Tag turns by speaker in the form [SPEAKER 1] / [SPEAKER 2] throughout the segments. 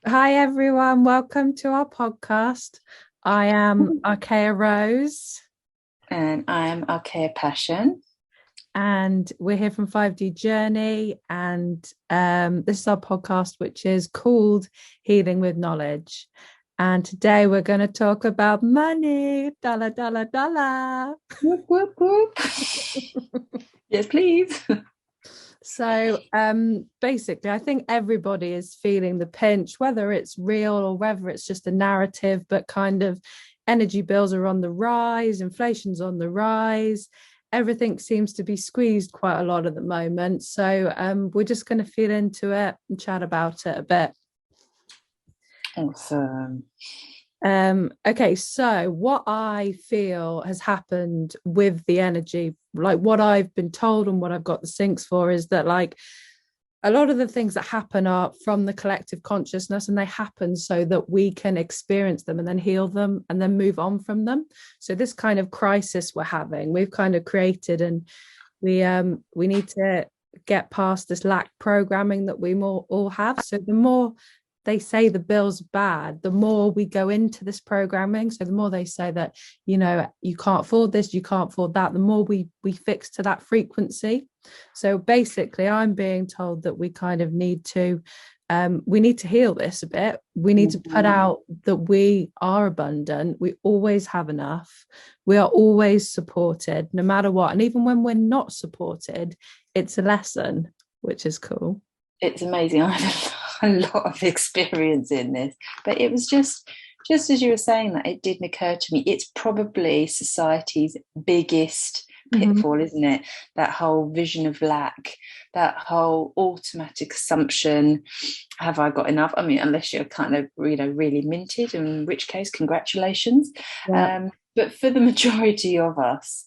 [SPEAKER 1] Hi everyone, welcome to our podcast. I am Archeia Rose
[SPEAKER 2] And I'm Archeia Passion.
[SPEAKER 1] and we're here from 5D Journey and this is our podcast which is called Healing with Knowledge. And today we're going to talk about money. Dollar, dollar, dollar.
[SPEAKER 2] Whoop, whoop, whoop. Yes, please.
[SPEAKER 1] So basically, I think everybody is feeling the pinch, whether it's real or whether it's just a narrative, but kind of energy bills are on the rise, inflation's on the rise. Everything seems to be squeezed quite a lot at the moment. So we're just going to feel into it and chat about it a bit.
[SPEAKER 2] Awesome.
[SPEAKER 1] Okay, so what I feel has happened with the energy, like what I've been told and what I've got the syncs for, is that like a lot of the things that happen are from the collective consciousness and they happen so that we can experience them and then heal them and then move on from them. So this kind of crisis we're having, we've kind of created, and we need to get past this lack programming that we all have. So the more they say the bill's bad, the more we go into this programming. So the more they say that, you can't afford this, you can't afford that, the more we fix to that frequency. So basically, I'm being told that we need to heal this a bit. We need to put
[SPEAKER 2] Mhm.
[SPEAKER 1] out that we are abundant. We always have enough. We are always supported, no matter what. And even when we're not supported, it's a lesson, which is cool.
[SPEAKER 2] It's amazing. I had a lot of experience in this, but it was just as you were saying that, it didn't occur to me. It's probably society's biggest
[SPEAKER 1] Mm-hmm.
[SPEAKER 2] pitfall, isn't it? That whole vision of lack, that whole automatic assumption, have I got enough? I mean, unless you're kind of, really minted, in which case, congratulations.
[SPEAKER 1] Yeah.
[SPEAKER 2] But for the majority of us,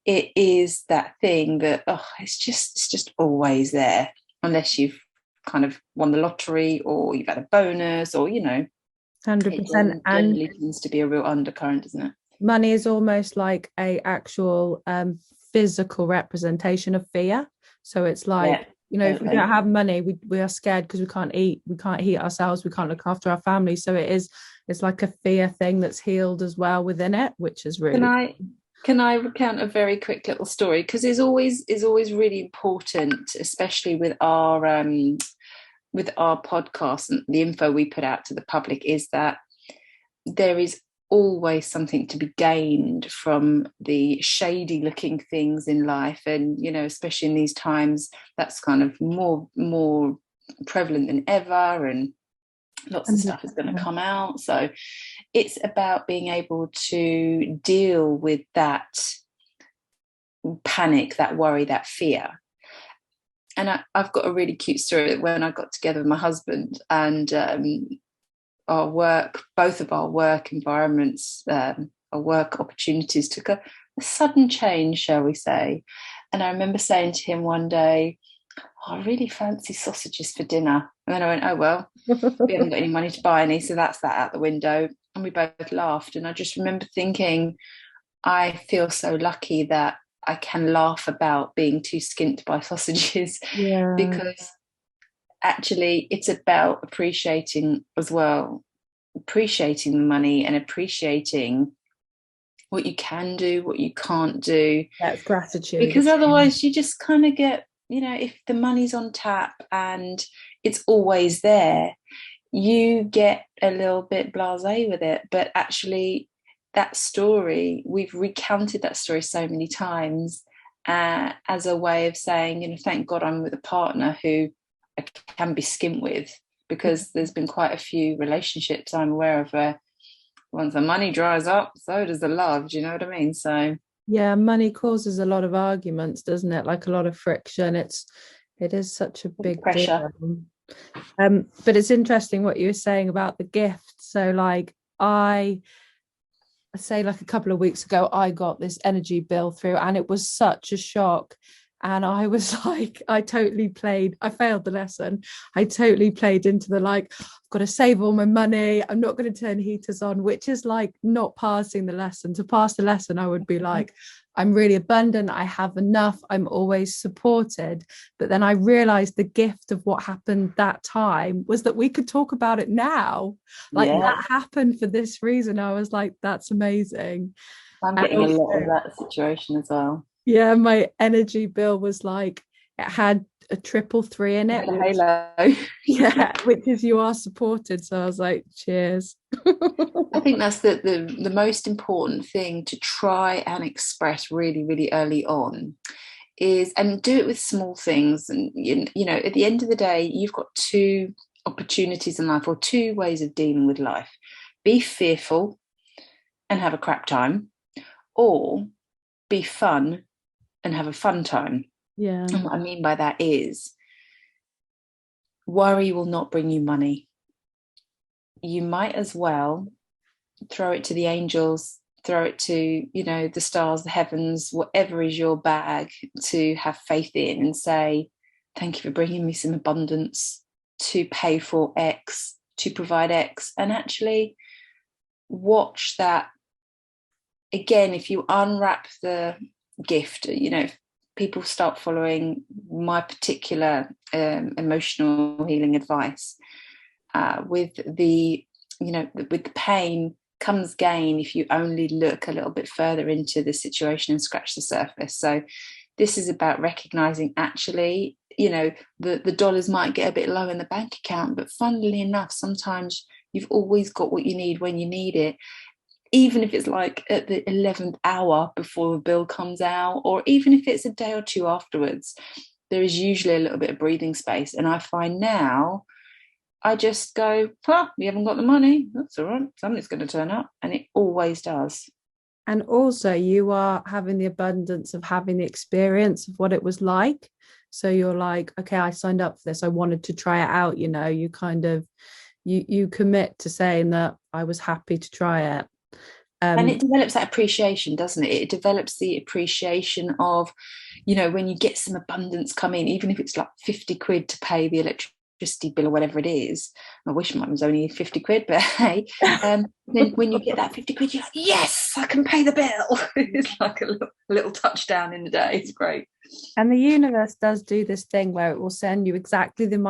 [SPEAKER 2] it is that thing that, it's just always there, unless you've kind of won the lottery or you've had a bonus, or
[SPEAKER 1] 100%. And
[SPEAKER 2] generally tends to be a real undercurrent, isn't it?
[SPEAKER 1] money is almost like a actual physical representation of fear. So it's
[SPEAKER 2] Yeah,
[SPEAKER 1] like, if we don't
[SPEAKER 2] totally.
[SPEAKER 1] have money, we are scared because we can't eat, we can't heat ourselves, we can't look after our family. So it's like a fear thing that's healed as well within it, which is
[SPEAKER 2] Can
[SPEAKER 1] really
[SPEAKER 2] I can I recount a very quick little story? Because it's always really important, especially with our podcast and the info we put out to the public, is that there is always something to be gained from the shady looking things in life. And especially in these times, that's kind of more prevalent than ever, and lots of stuff is going to
[SPEAKER 1] 100%.
[SPEAKER 2] come out. So it's about being able to deal with that panic, that worry, that fear. And I've got a really cute story. When I got together with my husband, and our work, both of our work environments, our work opportunities took a sudden change, shall we say. And I remember saying to him one day, I really fancy sausages for dinner. And then I went, oh, well, we haven't got any money to buy any. So that's that out the window. And we both laughed. And I just remember thinking, I feel so lucky that I can laugh about being too skint by sausages,
[SPEAKER 1] Yeah.
[SPEAKER 2] because actually it's about appreciating as well, appreciating the money and appreciating what you can do, what you can't do.
[SPEAKER 1] That's gratitude.
[SPEAKER 2] Because otherwise you just kind of get, if the money's on tap and it's always there, you get a little bit blasé with it. But actually, that story, we've recounted that story so many times, as a way of saying, thank God I'm with a partner who I can be skint with, because there's been quite a few relationships I'm aware of where once the money dries up, so does the love. Do you know what I mean? So
[SPEAKER 1] Yeah, money causes a lot of arguments, doesn't it? Like a lot of friction. It is such a big deal.
[SPEAKER 2] pressure.
[SPEAKER 1] But it's interesting what you were saying about the gift. So like I say like a couple of weeks ago, I got this energy bill through and it was such a shock. And I was like, I failed the lesson. I totally played into the like, I've got to save all my money. I'm not going to turn heaters on, which is like not passing the lesson. To pass the lesson, I would be like, I'm really abundant. I have enough. I'm always supported. But then I realized the gift of what happened that time was that we could talk about it now. Like that happened for this reason. I was like, that's amazing.
[SPEAKER 2] I'm
[SPEAKER 1] And
[SPEAKER 2] getting a
[SPEAKER 1] also,
[SPEAKER 2] lot of that situation as well.
[SPEAKER 1] yeah, my energy bill was like, it had a 333 in it,
[SPEAKER 2] The
[SPEAKER 1] which,
[SPEAKER 2] halo.
[SPEAKER 1] yeah, which is you are supported. So I was like, cheers.
[SPEAKER 2] I think that's the most important thing to try and express really, really early on is, and do it with small things. And, you know, at the end of the day, you've got two opportunities in life, or two ways of dealing with life. Be fearful and have a crap time, or be fun and have a fun time.
[SPEAKER 1] Yeah.
[SPEAKER 2] And what I mean by that is, worry will not bring you money. You might as well throw it to the angels, throw it to, you know, the stars, the heavens, whatever is your bag to have faith in, and say, thank you for bringing me some abundance to pay for X, to provide X. And actually watch that. Again, if you unwrap the gift, you know, people start following my particular emotional healing advice, with the, you know, with the pain comes gain if you only look a little bit further into the situation and scratch the surface. So this is about recognizing, actually, you know, the dollars might get a bit low in the bank account, but funnily enough, sometimes you've always got what you need when you need it, even if it's like at the 11th hour before the bill comes out, or even if it's a day or two afterwards. There is usually a little bit of breathing space. And I find now, I just go, we haven't got the money. That's all right. Something's going to turn up. And it always does.
[SPEAKER 1] And also, you are having the abundance of having the experience of what it was like. So you're like, okay, I signed up for this. I wanted to try it out. You know, you kind of, you commit to saying that I was happy to try it.
[SPEAKER 2] And it develops that appreciation, doesn't it? It develops the appreciation of, you know, when you get some abundance coming, even if it's like 50 quid to pay the electricity bill or whatever it is. I wish mine was only 50 quid, but hey, then when you get that 50 quid, you're like, yes, I can pay the bill. It's like a little touchdown in the day. It's great.
[SPEAKER 1] And the universe does do this thing where it will send you exactly the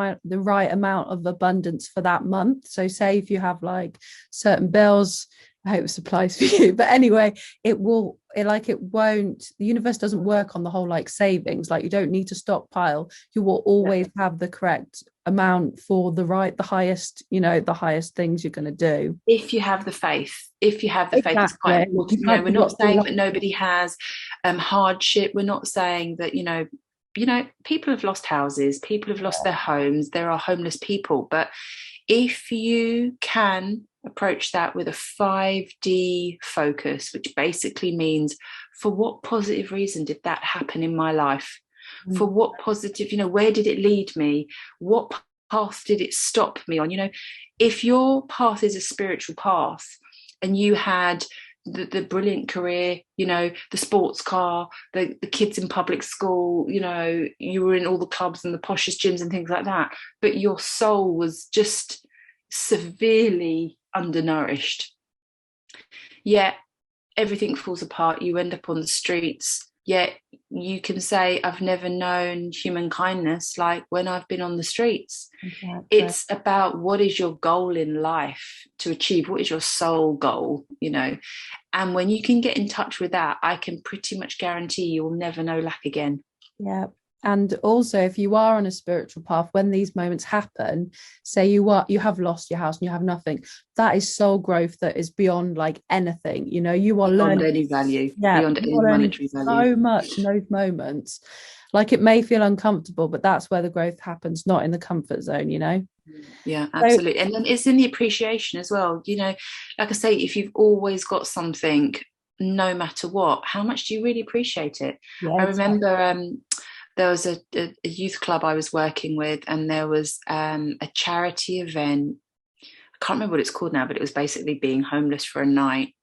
[SPEAKER 1] right amount of abundance for that month. So say if you have like certain bills, I hope this applies for you. But anyway, the universe doesn't work on the whole like savings. Like you don't need to stockpile. You will always have the correct amount for the highest things you're going to do.
[SPEAKER 2] If you have the faith, it's quite important. You know, we're not saying that nobody has hardship. We're not saying that, you know, people have lost houses, people have lost their homes. There are homeless people. But if you can approach that with a 5D focus, which basically means, for what positive reason did that happen in my life? For what positive, you know, where did it lead me? What path did it stop me on? You know, if your path is a spiritual path and you had the brilliant career, you know, the sports car, the kids in public school, you know, you were in all the clubs and the poshest gyms and things like that, but your soul was just severely undernourished, yet everything falls apart. You end up on the streets, yet you can say, I've never known human kindness like when I've been on the streets. Exactly. It's about, what is your goal in life to achieve? What is your soul goal, you know? And when you can get in touch with that, I can pretty much guarantee you will never know lack again.
[SPEAKER 1] Yeah. And also, if you are on a spiritual path, when these moments happen, say you have lost your house and you have nothing, that is soul growth that is beyond like anything. You know, you are
[SPEAKER 2] beyond
[SPEAKER 1] learning
[SPEAKER 2] any value, beyond any monetary value.
[SPEAKER 1] So much in those moments. Like, it may feel uncomfortable, but that's where the growth happens, not in the comfort zone, you know?
[SPEAKER 2] Yeah, absolutely. And then it's in the appreciation as well. You know, like I say, if you've always got something, no matter what, how much do you really appreciate it? Yeah, I remember there was a youth club I was working with, and there was a charity event. I can't remember what it's called now, but it was basically being homeless for a night.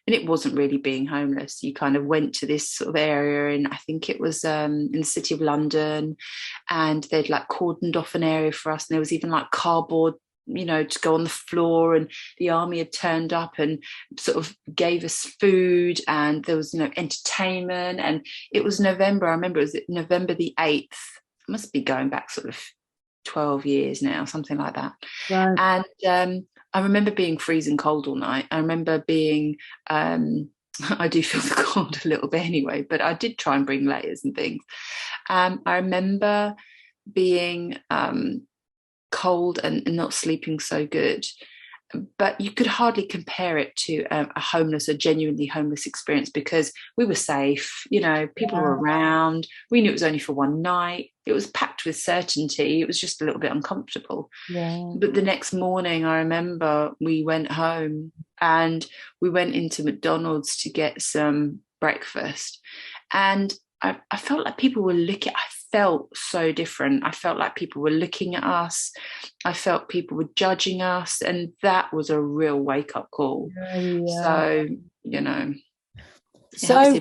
[SPEAKER 2] and it wasn't really being homeless. You kind of went to this sort of area, and I think it was in the city of London, and they'd like cordoned off an area for us, and there was even like cardboard, to go on the floor, and the army had turned up and sort of gave us food, and there was entertainment, and it was November. I remember it was November the 8th. It must be going back sort of 12 years now, something like that.
[SPEAKER 1] Right.
[SPEAKER 2] And I remember being freezing cold all night. I remember being I do feel the cold a little bit anyway, but I did try and bring layers and things. I remember being cold and not sleeping so good, but you could hardly compare it to a genuinely homeless experience, because we were safe, people were around, we knew it was only for one night, it was packed with certainty, it was just a little bit uncomfortable. But the next morning, I remember we went home and we went into McDonald's to get some breakfast, and I felt like people were looking. I felt so different. I felt like people were looking at us. I felt people were judging us, and that was a real wake-up call. So,
[SPEAKER 1] so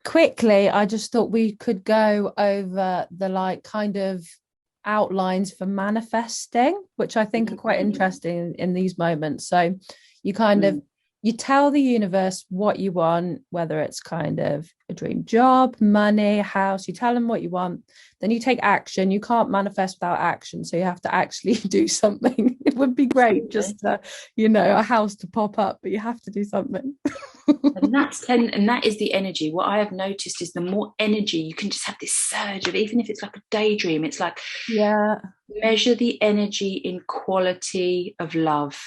[SPEAKER 1] quickly, I just thought we could go over the like kind of outlines for manifesting, which I think are quite interesting in these moments. So you kind of you tell the universe what you want, whether it's kind of a dream job, money, house. You tell them what you want, then you take action. You can't manifest without action, so you have to actually do something. It would be great just to, a house to pop up, but you have to do something.
[SPEAKER 2] and that is the energy. What I have noticed is the more energy, you can just have this surge of, even if it's like a daydream, it's like, measure the energy in quality of love.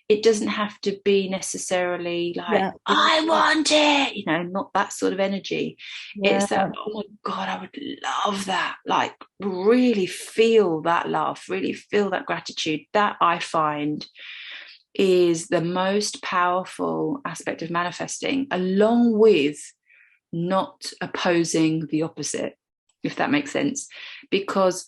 [SPEAKER 2] It doesn't have to be necessarily like, I want it, not that sort of energy. It's that, oh my God, I would love that. Like, really feel that love, really feel that gratitude. That, I find, is the most powerful aspect of manifesting, along with not opposing the opposite, if that makes sense. Because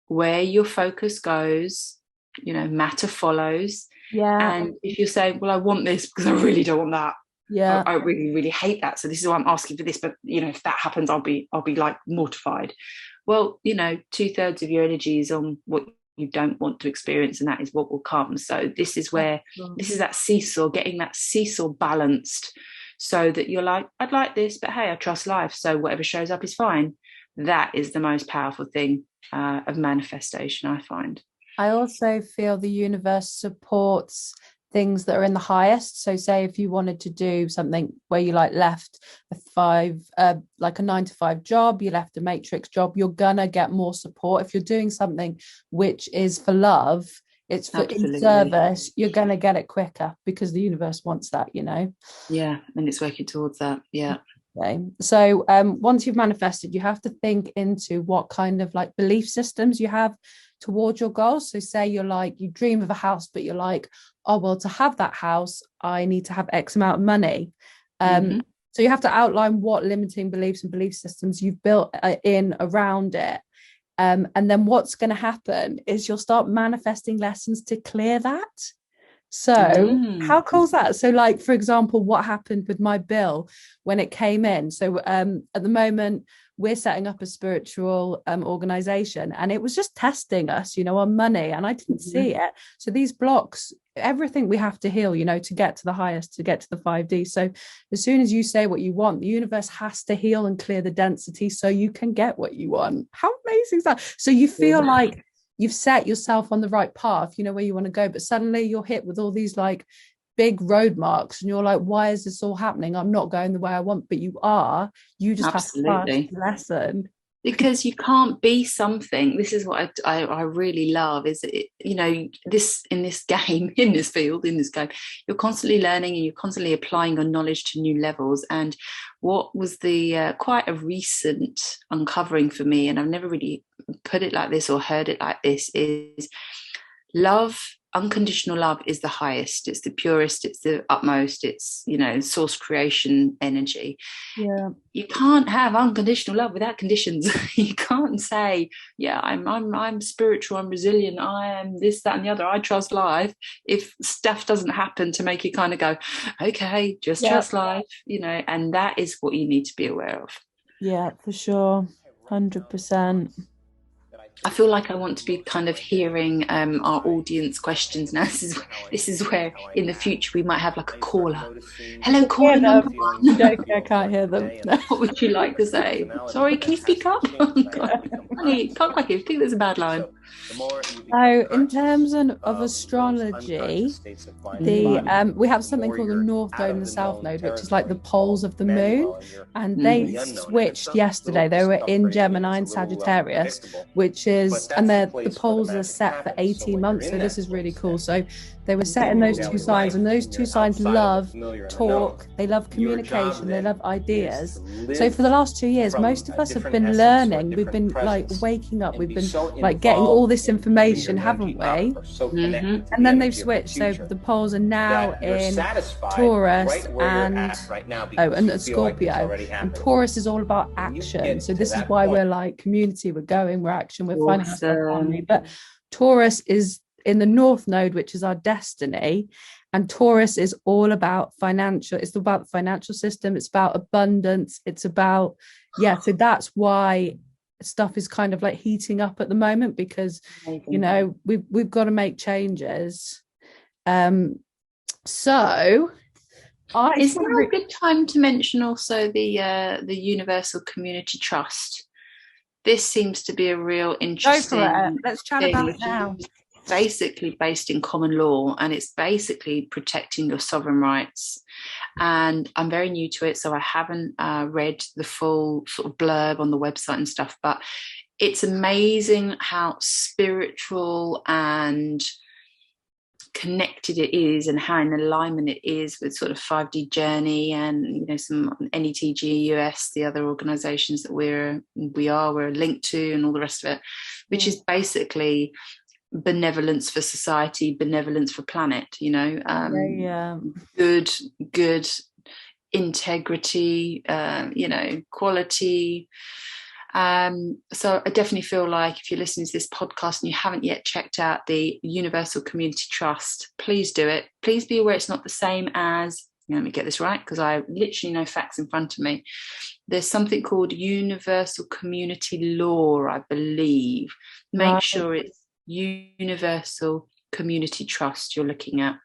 [SPEAKER 2] where your focus goes, matter follows. And if you say, well, I want this because I really don't want that. I really, really hate that. So this is why I'm asking for this. But, if that happens, I'll be like mortified. Well, 2/3 of your energy is on what you don't want to experience, and that is what will come. So this is where, this is that seesaw, getting that seesaw balanced, so that you're like, I'd like this, but hey, I trust life. So whatever shows up is fine. That is the most powerful thing of manifestation, I find.
[SPEAKER 1] I also feel the universe supports things that are in the highest. So say if you wanted to do something where you left a 9-to-5 job, you left a matrix job, you're gonna get more support. If you're doing something which is for love, it's for in service, you're gonna get it quicker, because the universe wants that, and
[SPEAKER 2] it's working towards that.
[SPEAKER 1] Okay. So once you've manifested, you have to think into what kind of belief systems you have towards your goals. So say you dream of a house, but you're like, oh, well, to have that house, I need to have X amount of money. So you have to outline what limiting beliefs and belief systems you've built in around it. And then what's going to happen is you'll start manifesting lessons to clear that. So how cool is that? So for example, what happened with my bill when it came in? So at the moment, we're setting up a spiritual organization, and it was just testing us, on money, and I didn't see it. So these blocks, everything we have to heal, to get to the highest, to get to the 5D. So as soon as you say what you want, the universe has to heal and clear the density so you can get what you want. How amazing is that? So you feel like you've set yourself on the right path, where you want to go, but suddenly you're hit with all these big road marks, and you're like, why is this all happening? I'm not going the way I want. But you just have to pass the lesson.
[SPEAKER 2] Because you can't be something. This is what I really love, is this in this game, in this field, in this game, you're constantly learning and you're constantly applying your knowledge to new levels. And what was the quite a recent uncovering for me, and I've never really put it like this or heard it like this, is love unconditional love is the highest, it's the purest, it's the utmost, it's, you know, source creation energy.
[SPEAKER 1] Yeah.
[SPEAKER 2] You can't have unconditional love without conditions. You can't say, yeah, I'm spiritual, I'm resilient, I am this, that, and the other, I trust life, if stuff doesn't happen to make you kind of go, okay, just trust life, you know. And that is what you need to be aware of.
[SPEAKER 1] Yeah, for sure. 100%.
[SPEAKER 2] I feel like I want to be kind of hearing our audience questions now. This is where in the future we might have like a caller. Hello, caller number one.
[SPEAKER 1] I can't hear them.
[SPEAKER 2] What would you like to say? Sorry, can you speak up? Honey, can't quite hear. I think there's a bad line.
[SPEAKER 1] So, in terms of astrology, we have something called the North Node and the South Node, which is like the poles of the moon, and they switched yesterday. They were in Gemini and Sagittarius, which is, and the poles are set for 18 months. So this is really cool. So they were set in those two signs, and those two signs love talk, they love communication, they love ideas. So for the last 2 years, most of us have been learning. We've been like waking up, we've been like getting all this information, haven't we? Mm-hmm. And then they've switched. So the poles are now in Taurus and Scorpio. And Taurus is all about action. So this is why we're like community, we're going, we're action, we're finding our family. But Taurus is in the North Node, which is our destiny. And Taurus is all about financial. It's about the financial system. It's about abundance. It's about, so that's why stuff is kind of like heating up at the moment, because you know we've got to make changes. So
[SPEAKER 2] is there a good time to mention also the Universal Community Trust? This seems to be a real interesting.
[SPEAKER 1] Go for it. Let's chat about it now.
[SPEAKER 2] Basically based in common law, and it's basically protecting your sovereign rights. And I'm very new to it, so I haven't read the full sort of blurb on the website and stuff, but it's amazing how spiritual and connected it is, and how in alignment it is with sort of 5D Journey and, you know, some NETG US, the other organizations that we're linked to, and all the rest of it, which is basically benevolence for society, benevolence for planet, you know, good integrity, you know, quality. So I definitely feel like if you're listening to this podcast and you haven't yet checked out the Universal Community Trust, please do it. Please be aware it's not the same as, let me get this right, because I literally know facts in front of me. There's something called Universal Community Law, I believe. Make sure it's Universal Community Trust you're looking at.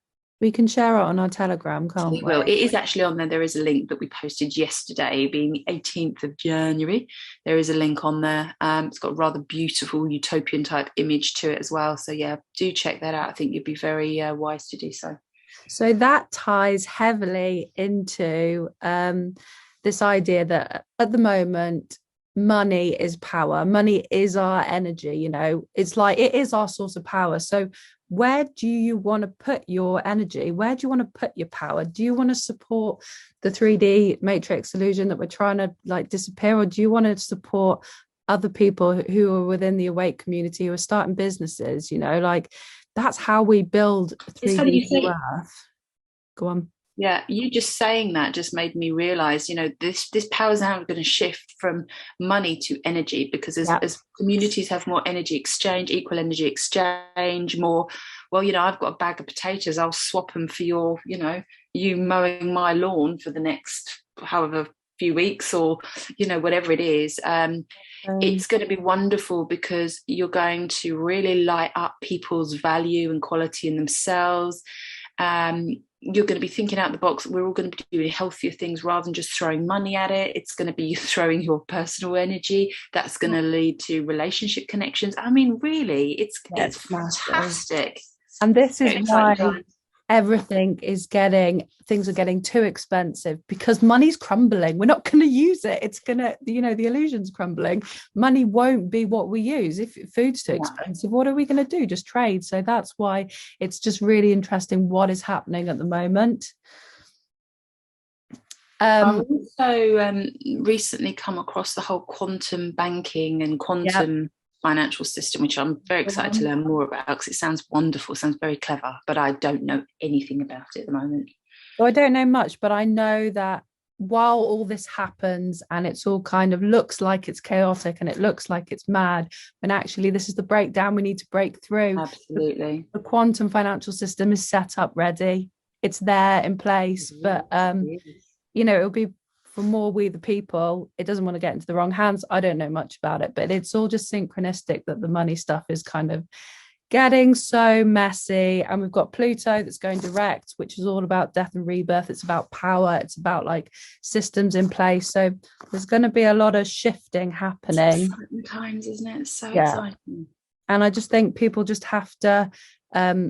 [SPEAKER 1] We can share it on our Telegram, can't we?
[SPEAKER 2] Well, it is actually on there. There is a link that we posted yesterday, being 18th of January. There is a link on there. It's got a rather beautiful utopian type image to it as well. So yeah, do check that out. I think you'd be very wise to do so.
[SPEAKER 1] So that ties heavily into this idea that at the moment, money is power. Money is our energy, you know. It's like it is our source of power. So where do you want to put your energy? Where do you want to put your power? Do you want to support the 3D matrix illusion that we're trying to like disappear, or do you want to support other people who are within the awake community, who are starting businesses? You know, like that's how we build 3D Earth. Go on.
[SPEAKER 2] Yeah, you just saying that just made me realize, you know, this power is now going to shift from money to energy, because as communities have more energy exchange, equal energy exchange, more, well, you know, I've got a bag of potatoes, I'll swap them for your, you know, you mowing my lawn for the next however few weeks, or, you know, whatever it is. It's going to be wonderful, because you're going to really light up people's value and quality in themselves. You're going to be thinking out the box. We're all going to be doing healthier things rather than just throwing money at it. It's going to be throwing your personal energy. That's going to lead to relationship connections. I mean, really, it's fantastic.
[SPEAKER 1] And this is why things are getting too expensive, because money's crumbling. We're not going to use it. It's going to, you know, the illusion's crumbling. Money won't be what we use. If food's too expensive, what are we going to do? Just trade. So that's why it's just really interesting what is happening at the moment.
[SPEAKER 2] I've also recently come across the whole quantum banking and quantum financial system, which I'm very excited to learn more about, because it sounds wonderful, sounds very clever, but I don't know anything about it at the moment.
[SPEAKER 1] So I don't know much, but I know that while all this happens and it's all kind of looks like it's chaotic and it looks like it's mad, when actually this is the breakdown we need to break through.
[SPEAKER 2] Absolutely.
[SPEAKER 1] The quantum financial system is set up ready. It's there in place, but it'll be for more we the people. It doesn't want to get into the wrong hands. I don't know much about it, but it's all just synchronistic that the money stuff is kind of getting so messy. And we've got Pluto that's going direct, which is all about death and rebirth. It's about power. It's about like systems in place. So there's going to be a lot of shifting happening.
[SPEAKER 2] Exciting times, isn't it? It's so exciting.
[SPEAKER 1] And I just think people just have to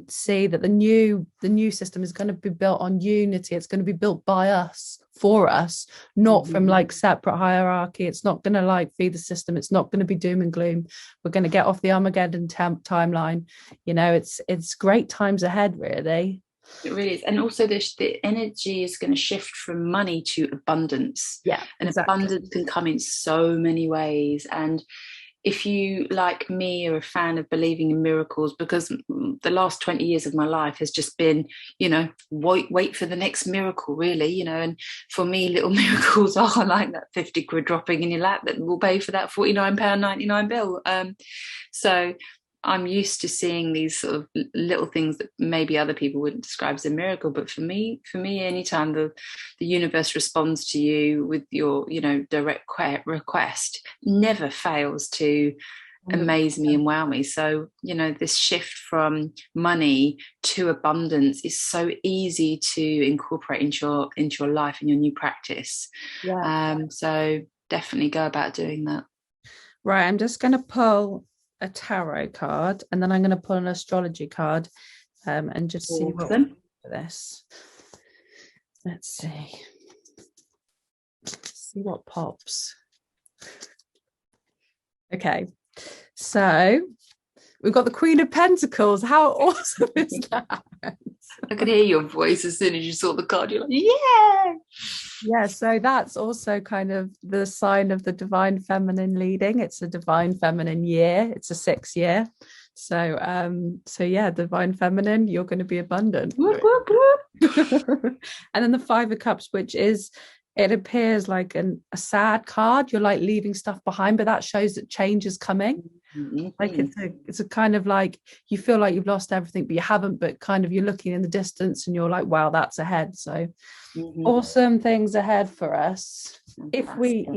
[SPEAKER 1] see that the new system is going to be built on unity. It's going to be built by us, for us, not from like separate hierarchy. It's not going to like feed the system. It's not going to be doom and gloom. We're going to get off the Armageddon timeline. It's great times ahead, really.
[SPEAKER 2] It really is. And also the energy is going to shift from money to abundance.
[SPEAKER 1] Yeah,
[SPEAKER 2] and exactly. Abundance can come in so many ways. And if you, like me, are a fan of believing in miracles, because the last 20 years of my life has just been, wait for the next miracle, really, and for me, little miracles are like that 50 quid dropping in your lap that will pay for that £49.99 bill. So I'm used to seeing these sort of little things that maybe other people wouldn't describe as a miracle. But for me, anytime the universe responds to you with your, direct request, never fails to amaze me and wow me. So, this shift from money to abundance is so easy to incorporate into your life and your new practice.
[SPEAKER 1] Yeah.
[SPEAKER 2] So definitely go about doing that.
[SPEAKER 1] Right. I'm just going to pull a tarot card, and then I'm going to pull an astrology card and just see what for this. Let's see what pops. Okay, so we've got the Queen of Pentacles. How awesome is that?
[SPEAKER 2] I could hear your voice as soon as you saw the card. You're like,
[SPEAKER 1] yeah, so that's also kind of the sign of the divine feminine leading. It's a divine feminine year. It's a 6 year. So yeah, divine feminine, you're going to be abundant. And then the 5 of Cups, which is, it appears like a sad card. You're like leaving stuff behind, but that shows that change is coming. Mm-hmm. Like it's a kind of like, you feel like you've lost everything, but you haven't, but kind of you're looking in the distance and you're like, wow, that's ahead. So awesome things ahead for us. If we,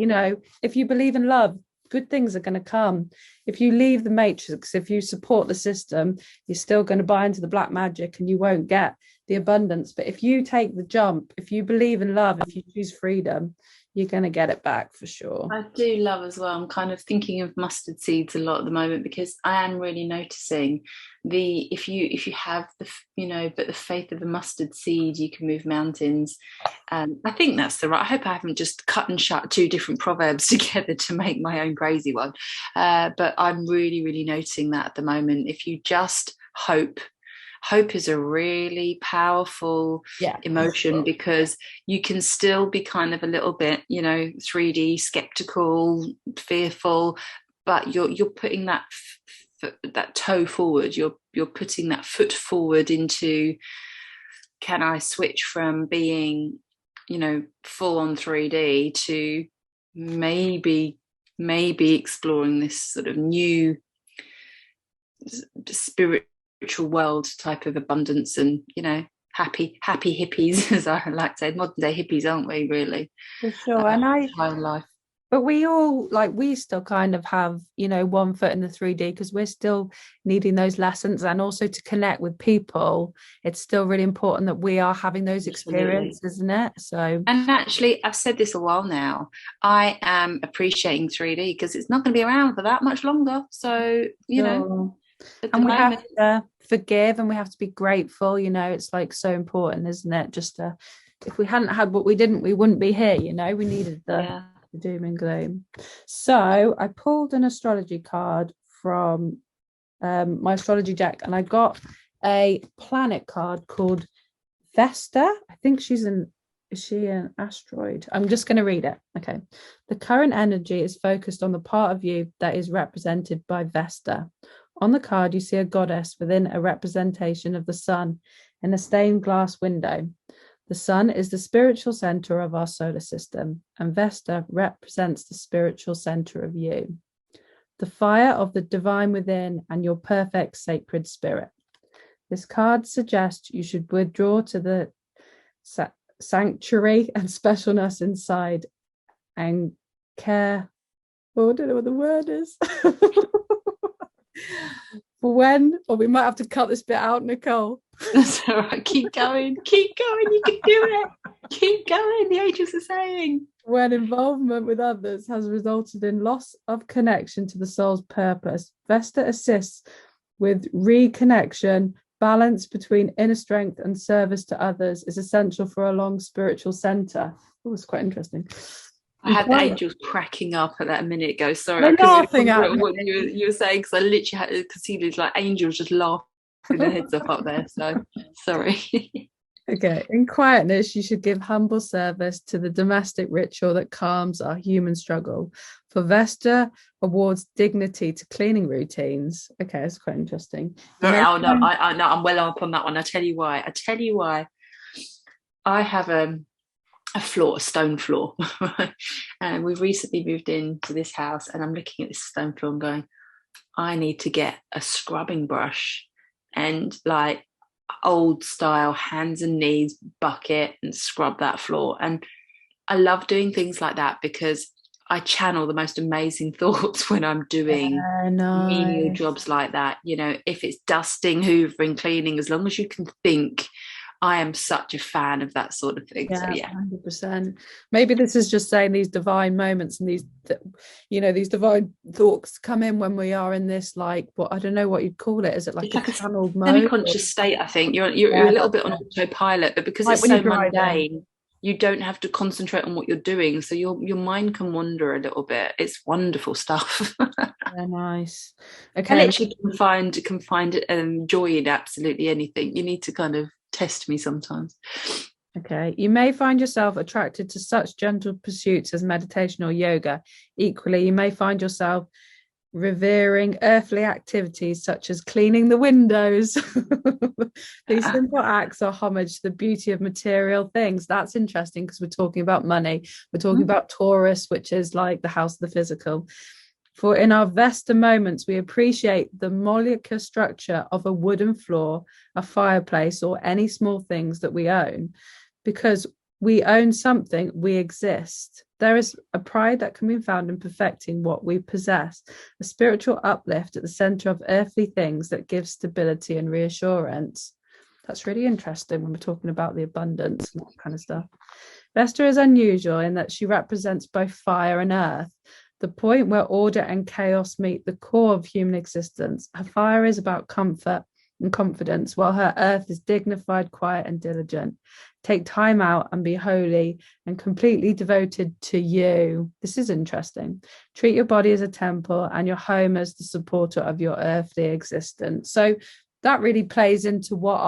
[SPEAKER 1] if you believe in love, good things are going to come. If you leave the matrix, if you support the system, you're still going to buy into the black magic and you won't get the abundance. But if you take the jump, if you believe in love, if you choose freedom, you're going to get it back for sure.
[SPEAKER 2] I do love as well. I'm kind of thinking of mustard seeds a lot at the moment, because I am really noticing if you have but the faith of a mustard seed, you can move mountains. I think that's the right. I hope I haven't just cut and shut 2 different proverbs together to make my own crazy one. But I'm really, really noticing that at the moment. If you just hope is a really powerful emotion, because you can still be kind of a little bit 3D skeptical, fearful, but you're putting that toe forward, you're putting that foot forward into, can I switch from being full on 3D to maybe exploring this sort of new spiritual world type of abundance, and happy hippies, as I like to say, modern day hippies, aren't we, really?
[SPEAKER 1] For sure. And
[SPEAKER 2] life.
[SPEAKER 1] But we all we still kind of have one foot in the 3D, because we're still needing those lessons, and also to connect with people. It's still really important that we are having those experiences, isn't it? So,
[SPEAKER 2] and actually, I've said this a while now, I am appreciating 3D because it's not going to be around for that much longer. So
[SPEAKER 1] and we have to forgive, and we have to be grateful. It's like so important, isn't it? Just if we hadn't had what we didn't, we wouldn't be here. We needed the doom and gloom. So I pulled an astrology card from my astrology deck, and I got a planet card called Vesta. I think she's an Is she an asteroid? I'm just going to read it. Okay. The current energy is focused on the part of you that is represented by Vesta. On the card, you see a goddess within a representation of the sun in a stained glass window. The sun is the spiritual center of our solar system, and Vesta represents the spiritual center of you. The fire of the divine within and your perfect sacred spirit. This card suggests you should withdraw to the sanctuary and specialness inside and care. Oh, I don't know what the word is. For when, or we might have to cut this bit out, Nicole.
[SPEAKER 2] That's all right. Keep going. Keep going. You can do it. Keep going. The angels are saying.
[SPEAKER 1] When involvement with others has resulted in loss of connection to the soul's purpose, Vesta assists with reconnection. Balance between inner strength and service to others is essential for a long spiritual center. It was quite interesting.
[SPEAKER 2] I had the angels cracking up at that a minute ago. Sorry,
[SPEAKER 1] they're laughing at
[SPEAKER 2] what you were saying, because I literally could see these like angels just laughing their heads up there. So sorry.
[SPEAKER 1] Okay. In quietness, you should give humble service to the domestic ritual that calms our human struggle. For Vesta awards dignity to cleaning routines. Okay, that's quite interesting.
[SPEAKER 2] No, I'm well up on that one. I tell you why. I have a stone floor, and we've recently moved into this house, and I'm looking at this stone floor and going, I need to get a scrubbing brush and like old style hands and knees bucket and scrub that floor. And I love doing things like that because I channel the most amazing thoughts when I'm doing menial jobs like that. You know, if it's dusting, hoovering, cleaning, as long as you can think, I am such a fan of that sort of thing.
[SPEAKER 1] Yeah,
[SPEAKER 2] so yeah,
[SPEAKER 1] 100%. Maybe this is just saying these divine moments and these, you know, these divine thoughts come in when we are in this, like, what, I don't know what you'd call it. Is it like a channeled mode?
[SPEAKER 2] Semi-conscious state, I think. You're a little bit on autopilot, but because it's so mundane, you don't have to concentrate on what you're doing, so your mind can wander a little bit. It's wonderful stuff.
[SPEAKER 1] Yeah, nice. Okay,
[SPEAKER 2] I literally can find joy in absolutely anything. You need to kind of test me sometimes.
[SPEAKER 1] Okay, you may find yourself attracted to such gentle pursuits as meditation or yoga. Equally, you may find yourself revering earthly activities such as cleaning the windows. These simple acts are homage to the beauty of material things. That's interesting because we're talking about money. We're talking about Taurus, which is like the house of the physical. For in our Vesta moments, we appreciate the molecular structure of a wooden floor, a fireplace, or any small things that we own. Because we own something, we exist. There is a pride that can be found in perfecting what we possess, a spiritual uplift at the center of earthly things that gives stability and reassurance. That's really interesting when we're talking about the abundance and that kind of stuff. Vesta is unusual in that she represents both fire and earth, the point where order and chaos meet, the core of human existence. Her fire is about comfort and confidence, while her earth is dignified, quiet, and diligent. Take time out and be holy and completely devoted to you. This is interesting. Treat your body as a temple and your home as the supporter of your earthly existence. So that really plays into what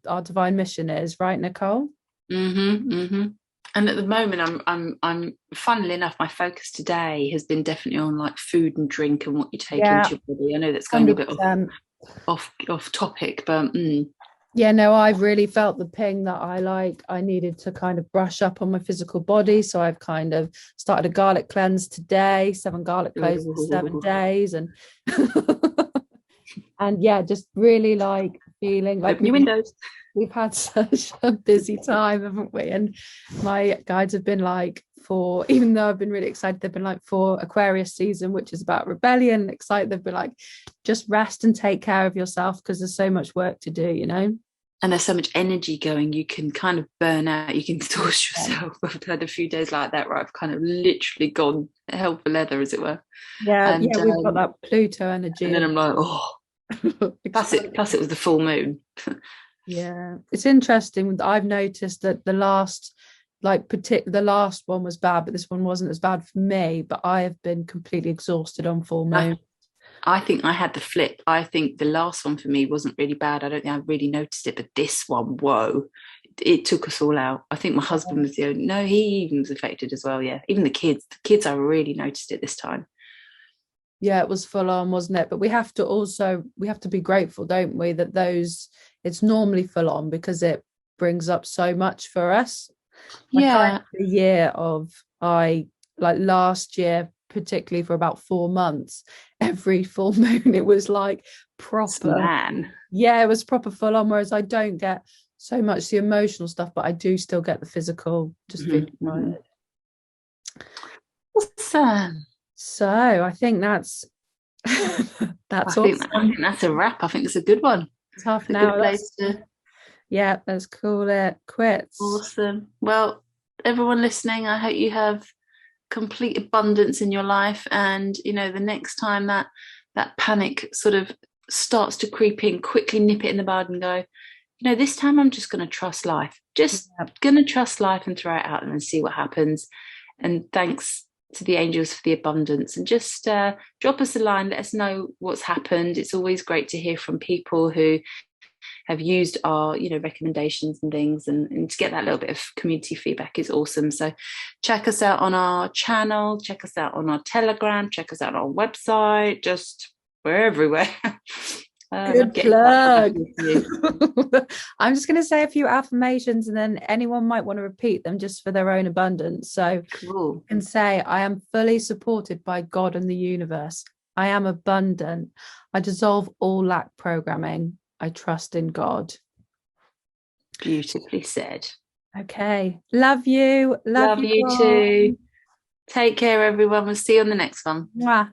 [SPEAKER 1] our divine mission is, right, Nicole?
[SPEAKER 2] And at the moment, I'm funnily enough, my focus today has been definitely on like food and drink and what you take into your body. I know that's going 100%. A bit off topic, but
[SPEAKER 1] yeah, no, I've really felt the ping that I needed to kind of brush up on my physical body. So I've kind of started a garlic cleanse today, 7 garlic cloves in 7 days. And and yeah, just really like feeling like
[SPEAKER 2] open your windows.
[SPEAKER 1] We've had such a busy time, haven't we? And my guides have been like, even though I've been really excited, they've been like, for Aquarius season, which is about rebellion and excited, they've been like, just rest and take care of yourself because there's so much work to do, you know?
[SPEAKER 2] And there's so much energy going, you can kind of burn out, you can exhaust yourself. I've had a few days like that where I've kind of literally gone hell for leather, as it were.
[SPEAKER 1] Yeah, and, yeah, we've got that Pluto energy.
[SPEAKER 2] And then I'm like, plus it was the full moon.
[SPEAKER 1] Yeah, it's interesting. I've noticed that the last one was bad, but this one wasn't as bad for me. But I have been completely exhausted on full moon.
[SPEAKER 2] I think I had the flip. I think the last one for me wasn't really bad. I don't think I really noticed it, but this one, whoa, it took us all out. I think my husband was the only, no, he even was affected as well. Yeah, even the kids I really noticed it this time.
[SPEAKER 1] Yeah, it was full on, wasn't it? But we have to be grateful, don't we, that it's normally full on, because it brings up so much for us. Like I had a year of I like last year, particularly for about 4 months, every full moon it was like proper.
[SPEAKER 2] Man.
[SPEAKER 1] Yeah, it was proper full on. Whereas I don't get so much the emotional stuff, but I do still get the physical, just feeling tired.
[SPEAKER 2] Awesome.
[SPEAKER 1] So I think that's awesome.
[SPEAKER 2] I think that's a wrap. I think it's a good one.
[SPEAKER 1] It's half an hour. Yeah, let's call it quits.
[SPEAKER 2] Awesome. Well, everyone listening, I hope you have complete abundance in your life, and the next time that panic sort of starts to creep in, quickly nip it in the bud and go, this time I'm just going to trust life. Going to trust life and throw it out and see what happens. And thanks to the angels for the abundance, and just drop us a line, let us know what's happened. It's always great to hear from people who have used our recommendations and things, and to get that little bit of community feedback is awesome. So check us out on our channel, check us out on our Telegram, check us out on our website. Just we're everywhere.
[SPEAKER 1] Good plug. I'm just going to say a few affirmations, and then anyone might want to repeat them just for their own abundance. So
[SPEAKER 2] cool.
[SPEAKER 1] You can say, I am fully supported by God and the universe. I am abundant. I dissolve all lack programming. I trust in God.
[SPEAKER 2] Beautifully said.
[SPEAKER 1] Okay. Love you.
[SPEAKER 2] Love you too. Take care, everyone. We'll see you on the next one.
[SPEAKER 1] Mwah.